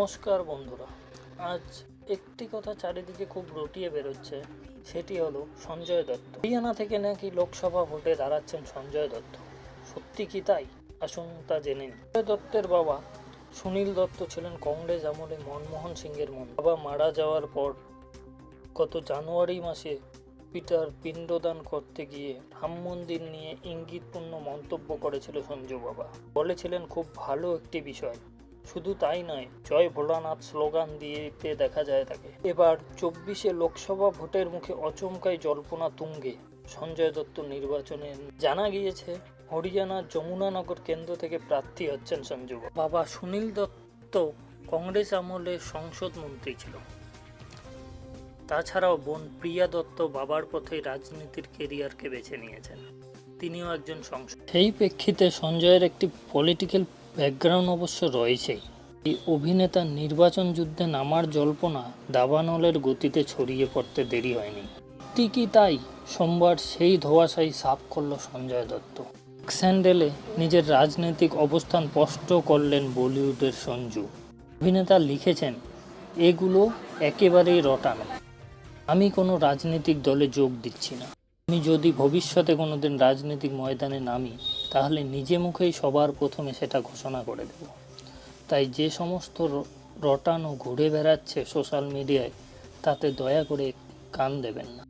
নমস্কার বন্ধুরা। আজ একটি কথা চারিদিকে খুব রটিয়ে বেরোচ্ছে, সেটি হলো সঞ্জয় দত্ত। হরিয়ানা থেকে নাকি লোকসভা ভোটে দাঁড়াচ্ছেন সঞ্জয় দত্ত। সত্যি কি তাই? আসুন তা জেনে নিন। সঞ্জয় দত্তের বাবা সুনীল দত্ত ছিলেন কংগ্রেস আমলে মনমোহন সিংয়ের মন্ত্রী। বাবা মারা যাওয়ার পর গত জানুয়ারি মাসে পিতার পিণ্ডদান করতে গিয়ে রাম মন্দির নিয়ে ইঙ্গিতপূর্ণ মন্তব্য করেছিল সঞ্জু বাবা। বলেছিলেন, খুব ভালো একটি বিষয়। শুধু তাই নয়, জয় ভোলানাথ স্লোগান দিতে দেখা যায় তাকে। এবার 24শে লোকসভা ভোটের মুখে অচমকাই জল্পনা তুঙ্গে সঞ্জয় দত্ত নির্বাচনে। জানা গিয়েছে হরিয়ানার যমুনানগর কেন্দ্র থেকে প্রার্থী হচ্ছেন সঞ্জু বাবা। বাবা সুনীল দত্ত কংগ্রেস আমলে সংসদ মন্ত্রী ছিল। তাছাড়াও বোন প্রিয়া দত্ত বাবার পথে রাজনীতির কেরিয়ারকে বেছে নিয়েছেন। তিনিও একজন সংসদ। সেই প্রেক্ষিতে সঞ্জয়ের একটি পলিটিক্যাল ব্যাকগ্রাউন্ড অবশ্য রয়েছেই। এই অভিনেতার নির্বাচন যুদ্ধে নামার জল্পনা দাবানলের গতিতে ছড়িয়ে পড়তে দেরি হয়নি। ঠিকই তাই, সোমবার সেই ধোঁয়াশাই সাফ করল সঞ্জয় দত্ত। স্যান্ডেলে নিজের রাজনৈতিক অবস্থান স্পষ্ট করলেন বলিউডের সঞ্জু। অভিনেতা লিখেছেন, এগুলো একেবারেই রটানো। আমি কোনো রাজনৈতিক দলে যোগ দিচ্ছি না। আমি যদি ভবিষ্যতে কোনোদিন রাজনৈতিক ময়দানে নামি, তাহলে নিজে মুখেই সবার প্রথমে সেটা ঘোষণা করে দেব। তাই যে সমস্ত রটানো ঘুরে বেড়াচ্ছে সোশ্যাল মিডিয়ায়, তাতে দয়া করে কান দেবেন না।